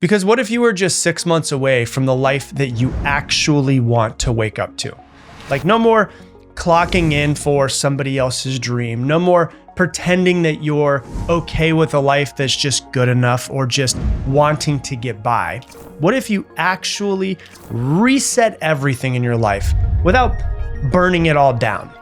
Because what if you were just 6 months away from the life that you actually want to wake up to? Like, no more clocking in for somebody else's dream. No more pretending that you're okay with a life that's just good enough or just wanting to get by. What if you actually reset everything in your life without burning it all down?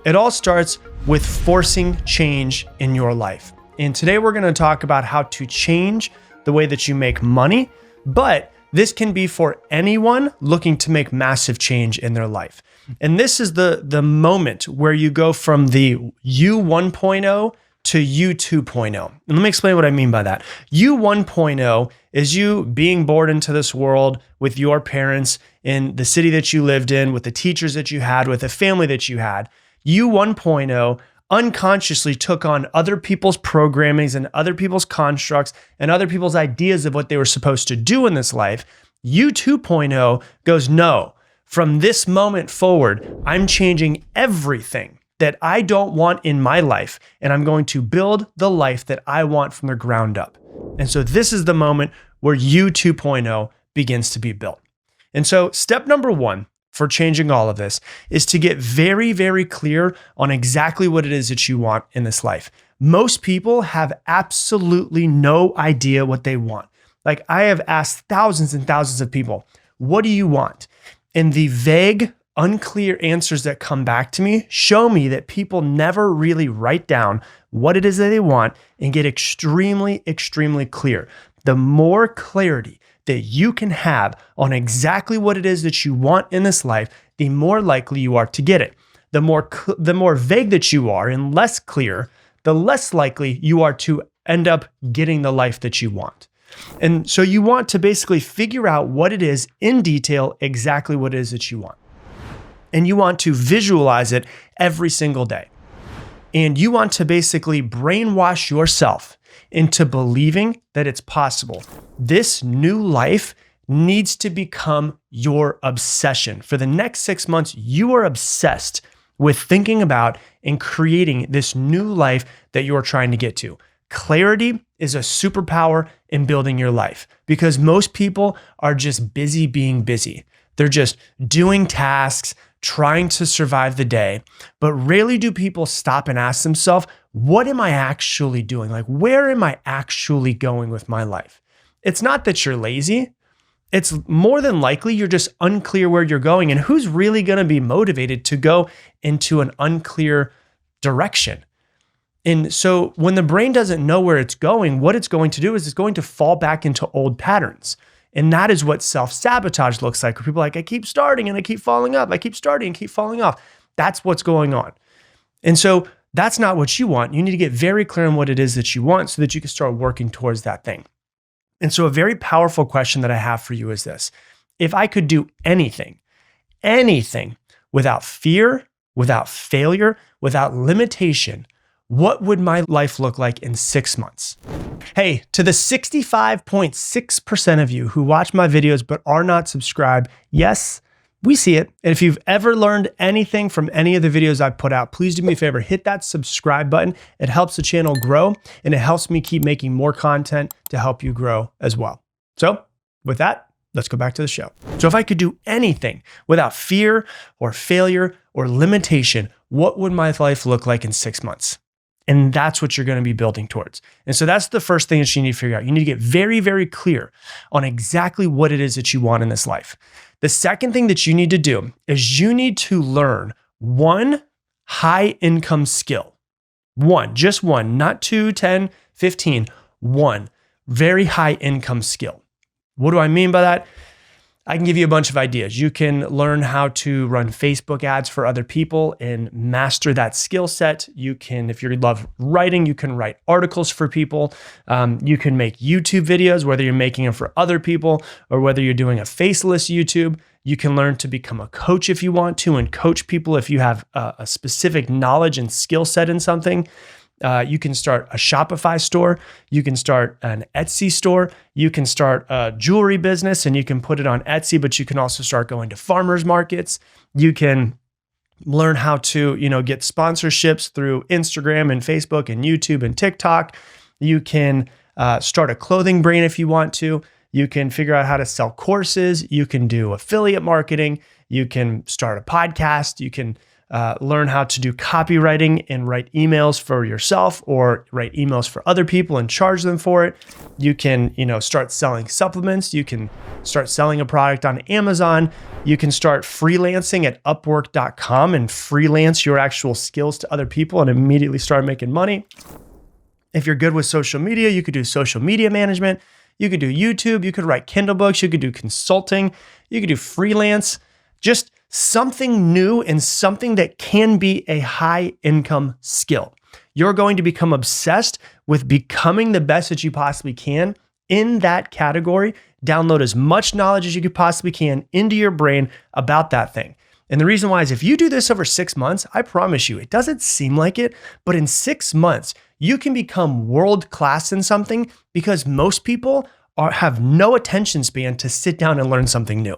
It all starts with forcing change in your life. And today we're going to talk about how to change the way that you make money, but this can be for anyone looking to make massive change in their life. And this is the moment where you go from the you 1.0 to you 2.0. And let me explain what I mean by that. You 1.0 is you being born into this world with your parents in the city that you lived in, with the teachers that you had, with the family that you had. You 1.0 unconsciously took on other people's programmings and other people's constructs and other people's ideas of what they were supposed to do in this life. You 2.0 goes, no, from this moment forward, I'm changing everything that I don't want in my life, and I'm going to build the life that I want from the ground up. And so this is the moment where you 2.0 begins to be built. And so step number one for changing all of this is to get very, very clear on exactly what it is that you want in this life. Most people have absolutely no idea what they want. Like, I have asked thousands and thousands of people, what do you want? And the vague, unclear answers that come back to me show me that people never really write down what it is that they want and get extremely, extremely clear. The more clarity that you can have on exactly what it is that you want in this life, the more likely you are to get it. The more vague that you are and less clear, the less likely you are to end up getting the life that you want. And so you want to basically figure out what it is in detail, exactly what it is that you want. And you want to visualize it every single day. And you want to basically brainwash yourself into believing that it's possible. This new life needs to become your obsession. For the next 6 months, you are obsessed with thinking about and creating this new life that you are trying to get to. Clarity is a superpower in building your life because most people are just busy being busy. They're just doing tasks, trying to survive the day, but rarely do people stop and ask themselves, what am I actually doing? Like, where am I actually going with my life? It's not that you're lazy. It's more than likely you're just unclear where you're going, and who's really going to be motivated to go into an unclear direction. And so when the brain doesn't know where it's going, what it's going to do is it's going to fall back into old patterns. And that is what self-sabotage looks like. Where people are like, I keep starting and I keep falling up. I keep starting and keep falling off. That's what's going on. And so that's not what you want. You need to get very clear on what it is that you want so that you can start working towards that thing. And so a very powerful question that I have for you is this. If I could do anything without fear, without failure, without limitation, what would my life look like in 6 months? Hey, to the 65.6% of you who watch my videos but are not subscribed, yes, we see it. And if you've ever learned anything from any of the videos I've put out, please do me a favor, hit that subscribe button. It helps the channel grow and it helps me keep making more content to help you grow as well. So with that, let's go back to the show. So if I could do anything without fear or failure or limitation, what would my life look like in 6 months? And that's what you're going to be building towards. And so that's the first thing that you need to figure out. You need to get very, very clear on exactly what it is that you want in this life. The second thing that you need to do is you need to learn one high income skill. Just one, not 2, 10, 15, one very high income skill. What do I mean by that? I can give you a bunch of ideas. You can learn how to run Facebook ads for other people and master that skill set. You can, if you love writing, you can write articles for people. You can make YouTube videos, whether you're making them for other people or whether you're doing a faceless YouTube. You can learn to become a coach if you want to and coach people if you have a specific knowledge and skill set in something. You can start a Shopify store. You can start an Etsy store. You can start a jewelry business and you can put it on Etsy, but you can also start going to farmers markets. You can learn how to, get sponsorships through Instagram and Facebook and YouTube and TikTok. You can start a clothing brand if you want to. You can figure out how to sell courses. You can do affiliate marketing. You can start a podcast. You can learn how to do copywriting and write emails for yourself or write emails for other people and charge them for it. You can, start selling supplements. You can start selling a product on Amazon. You can start freelancing at upwork.com and freelance your actual skills to other people and immediately start making money. If you're good with social media, you could do social media management. You could do YouTube. You could write Kindle books. You could do consulting. You could do freelance. Just something new and something that can be a high income skill. You're going to become obsessed with becoming the best that you possibly can in that category. Download as much knowledge as you possibly can into your brain about that thing. And the reason why is if you do this over 6 months, I promise you, it doesn't seem like it, but in 6 months, you can become world class in something because most people have no attention span to sit down and learn something new.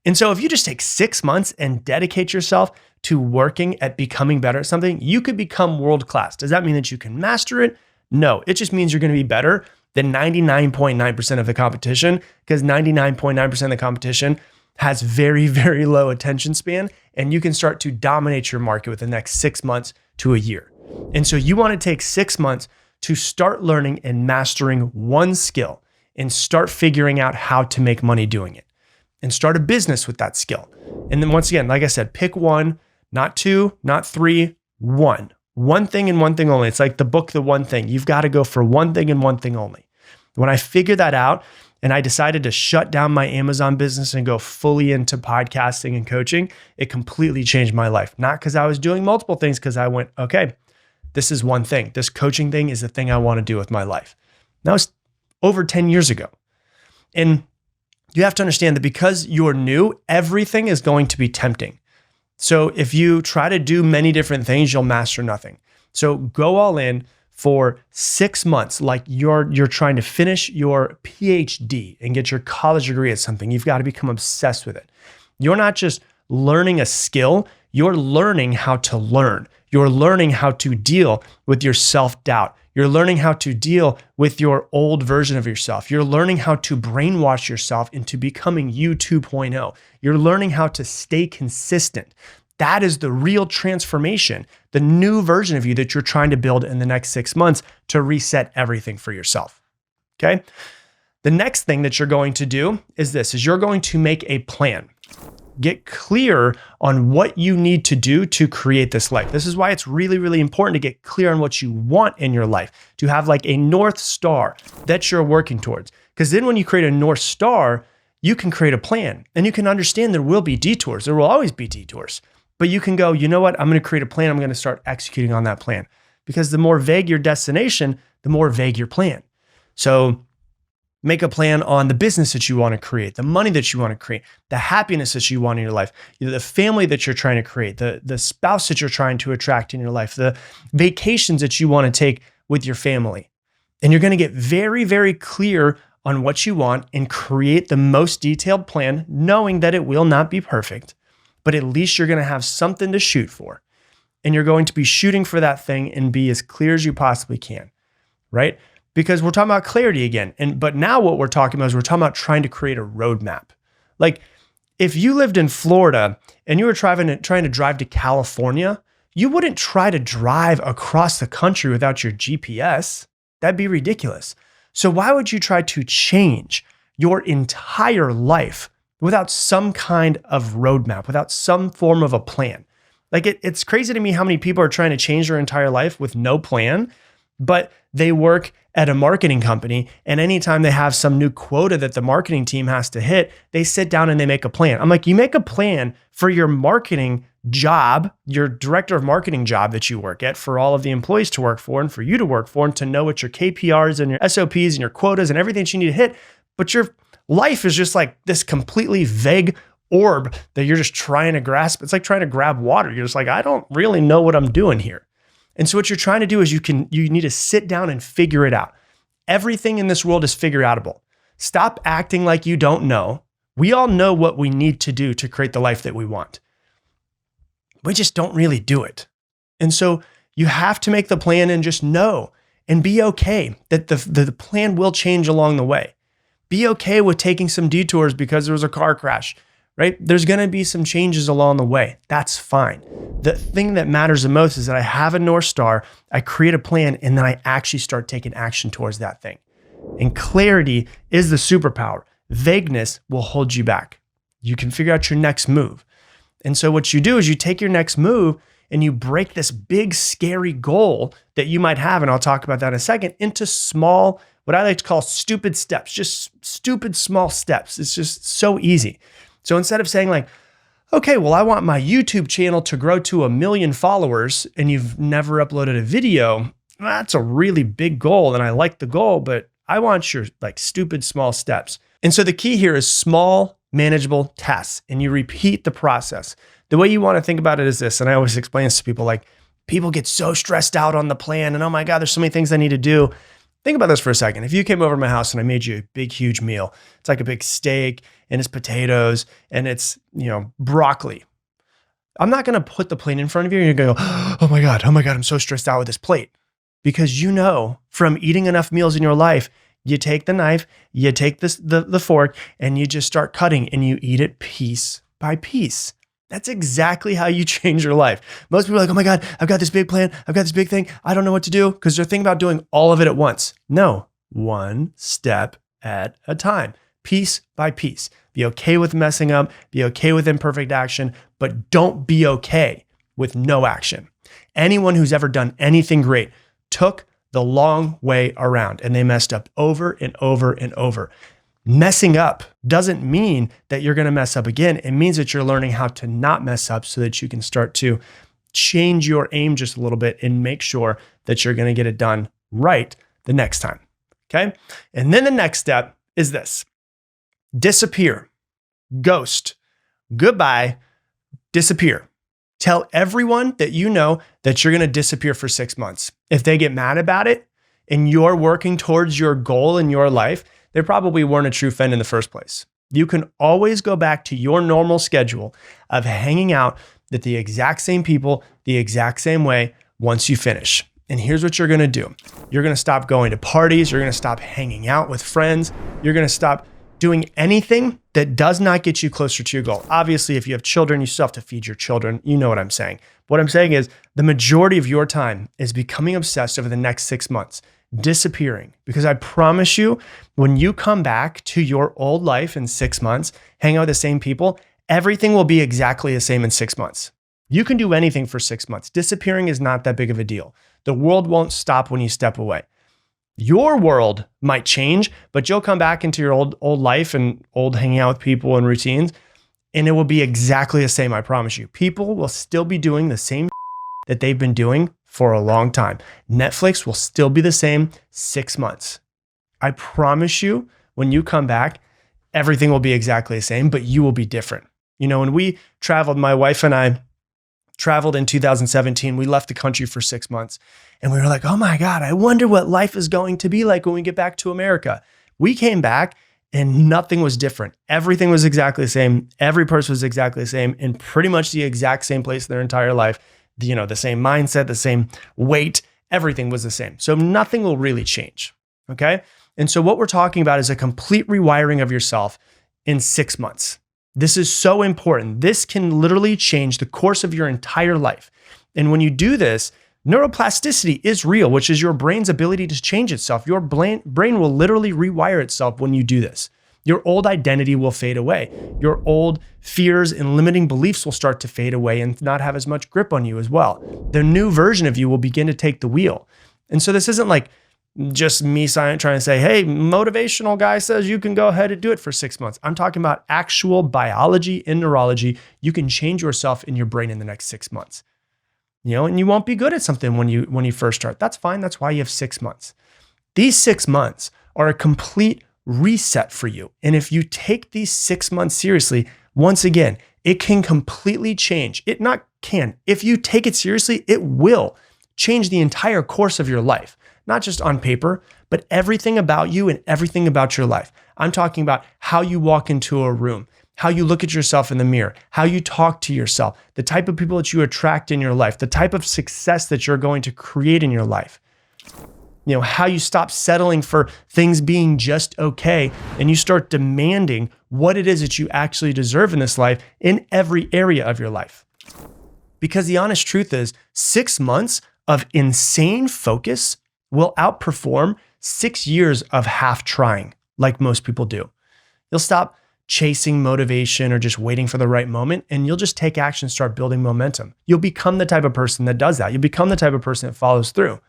And so if you just take 6 months and dedicate yourself to working at becoming better at something, you could become world class. Does that mean that you can master it? No, it just means you're going to be better than 99.9% of the competition, because 99.9% of the competition has very, very low attention span, and you can start to dominate your market within the next 6 months to a year. And so you want to take 6 months to start learning and mastering one skill and start figuring out how to make money doing it. And start a business with that skill. And then once again, like I said, pick one, not two, not three, one. One thing and one thing only. It's like the book, The One Thing. You've got to go for one thing and one thing only. When I figured that out and I decided to shut down my Amazon business and go fully into podcasting and coaching, it completely changed my life. Not because I was doing multiple things, because I went, okay, this is one thing. This coaching thing is the thing I want to do with my life. That was over 10 years ago. And you have to understand that because you're new, everything is going to be tempting. So if you try to do many different things, you'll master nothing. So go all in for 6 months, like you're trying to finish your PhD and get your college degree at something. You've got to become obsessed with it. You're not just learning a skill, you're learning how to learn. You're learning how to deal with your self-doubt. You're learning how to deal with your old version of yourself. You're learning how to brainwash yourself into becoming you 2.0. You're learning how to stay consistent. That is the real transformation, the new version of you that you're trying to build in the next 6 months to reset everything for yourself. Okay? The next thing that you're going to do is this, is you're going to make a plan. Get clear on what you need to do to create this life. This is why it's really, really important to get clear on what you want in your life, to have like a North Star that you're working towards. Because then when you create a North Star, you can create a plan and you can understand there will be detours. There will always be detours. But you can go, you know what? I'm going to create a plan. I'm going to start executing on that plan. Because the more vague your destination, the more vague your plan. So make a plan on the business that you want to create, the money that you want to create, the happiness that you want in your life, the family that you're trying to create, the spouse that you're trying to attract in your life, the vacations that you want to take with your family. And you're going to get very, very clear on what you want and create the most detailed plan, knowing that it will not be perfect, but at least you're going to have something to shoot for. And you're going to be shooting for that thing and be as clear as you possibly can, right? Because we're talking about clarity again. But now what we're talking about is we're talking about trying to create a roadmap. Like if you lived in Florida and you were trying to drive to California, you wouldn't try to drive across the country without your GPS. That'd be ridiculous. So why would you try to change your entire life without some kind of roadmap, without some form of a plan? Like it's crazy to me how many people are trying to change their entire life with no plan, but they work at a marketing company, and anytime they have some new quota that the marketing team has to hit, they sit down and they make a plan. I'm like, you make a plan for your marketing job, your director of marketing job that you work at, for all of the employees to work for and for you to work for, and to know what your KPRs and your SOPs and your quotas and everything that you need to hit. But your life is just like this completely vague orb that you're just trying to grasp. It's like trying to grab water. You're just like, I don't really know what I'm doing here. And so what you're trying to do is you need to sit down and figure it out. Everything in this world is figure outable. Stop acting like you don't know. We all know what we need to do to create the life that we want. We just don't really do it. And so you have to make the plan and just know and be okay that the plan will change along the way. Be okay with taking some detours because there was a car crash, right? There's going to be some changes along the way. That's fine. The thing that matters the most is that I have a North Star, I create a plan, and then I actually start taking action towards that thing. And clarity is the superpower. Vagueness will hold you back. You can figure out your next move. And so what you do is you take your next move and you break this big, scary goal that you might have, and I'll talk about that in a second, into small, what I like to call stupid steps, just stupid small steps. It's just so easy. So instead of saying like, okay, well, I want my YouTube channel to grow to 1 million followers and you've never uploaded a video, that's a really big goal and I like the goal, but I want your like stupid small steps. And so the key here is small, manageable tasks, and you repeat the process. The way you want to think about it is this, and I always explain this to people, like people get so stressed out on the plan and oh my God, there's so many things I need to do. Think about this for a second. If you came over to my house and I made you a big, huge meal, it's like a big steak and it's potatoes and it's, broccoli. I'm not going to put the plate in front of you and you're going to go, oh my God, I'm so stressed out with this plate. Because from eating enough meals in your life, you take the knife, you take the fork, and you just start cutting and you eat it piece by piece. That's exactly how you change your life. Most people are like, oh my God, I've got this big plan. I've got this big thing. I don't know what to do, because they're thinking about doing all of it at once. No, one step at a time, piece by piece. Be okay with messing up, be okay with imperfect action, but don't be okay with no action. Anyone who's ever done anything great took the long way around and they messed up over and over and over. Messing up doesn't mean that you're going to mess up again. It means that you're learning how to not mess up so that you can start to change your aim just a little bit and make sure that you're going to get it done right the next time. Okay. And then the next step is this: disappear, ghost, goodbye, disappear. Tell everyone that you know that you're going to disappear for 6 months. If they get mad about it and you're working towards your goal in your life, they probably weren't a true friend in the first place. You can always go back to your normal schedule of hanging out with the exact same people, the exact same way once you finish. And here's what you're going to do. You're going to stop going to parties. You're going to stop hanging out with friends. You're going to stop doing anything that does not get you closer to your goal. Obviously, if you have children, you still have to feed your children. You know what I'm saying. What I'm saying is the majority of your time is becoming obsessed over the next 6 months, disappearing. Because I promise you, when you come back to your old life in 6 months, hang out with the same people, everything will be exactly the same in 6 months. You can do anything for 6 months. Disappearing is not that big of a deal. The world won't stop when you step away. Your world might change, but you'll come back into your old life and old hanging out with people and routines, and it will be exactly the same, I promise you. People will still be doing the same that they've been doing for a long time. Netflix will still be the same 6 months. I promise you, when you come back, everything will be exactly the same, but you will be different. When we traveled, my wife and I traveled in 2017. We left the country for 6 months and we were like, oh my God, I wonder what life is going to be like when we get back to America. We came back and nothing was different. Everything was exactly the same. Every person was exactly the same, in pretty much the exact same place their entire life. The same mindset, the same weight, everything was the same. So nothing will really change. Okay. And so what we're talking about is a complete rewiring of yourself in 6 months. This is so important. This can literally change the course of your entire life. And when you do this, neuroplasticity is real, which is your brain's ability to change itself. Your brain will literally rewire itself when you do this. Your old identity will fade away. Your old fears and limiting beliefs will start to fade away and not have as much grip on you as well. The new version of you will begin to take the wheel. And so this isn't like just me trying to say, hey, motivational guy says you can go ahead and do it for 6 months. I'm talking about actual biology and neurology. You can change yourself in your brain in the next 6 months. And you won't be good at something when you first start. That's fine. That's why you have 6 months. These 6 months are a complete reset for you. And if you take these 6 months seriously, once again, it can completely change. If you take it seriously, it will change the entire course of your life. Not just on paper, but everything about you and everything about your life. I'm talking about how you walk into a room, how you look at yourself in the mirror, how you talk to yourself, the type of people that you attract in your life, the type of success that you're going to create in your life. how you stop settling for things being just okay and you start demanding what it is that you actually deserve in this life in every area of your life. Because the honest truth is 6 months of insane focus will outperform 6 years of half trying like most people do. You'll stop chasing motivation or just waiting for the right moment, and you'll just take action and start building momentum. You'll become the type of person that does that. You'll become the type of person that follows through.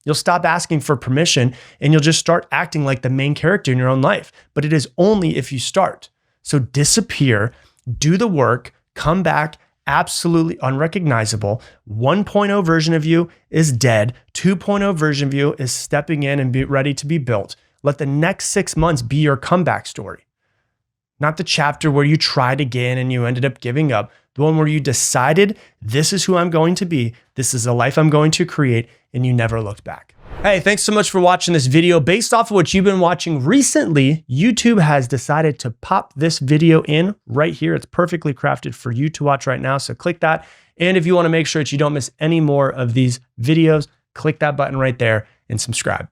You'll stop asking for permission and you'll just start acting like the main character in your own life. But it is only if you start. So disappear, do the work, come back, absolutely unrecognizable. 1.0 version of you is dead. 2.0 version of you is stepping in and be ready to be built. Let the next 6 months be your comeback story. Not the chapter where you tried again and you ended up giving up. The one where you decided, this is who I'm going to be. This is the life I'm going to create, and you never looked back. Hey, thanks so much for watching this video. Based off of what you've been watching recently, YouTube has decided to pop this video in right here. It's perfectly crafted for you to watch right now. So click that. And if you want to make sure that you don't miss any more of these videos, click that button right there and subscribe.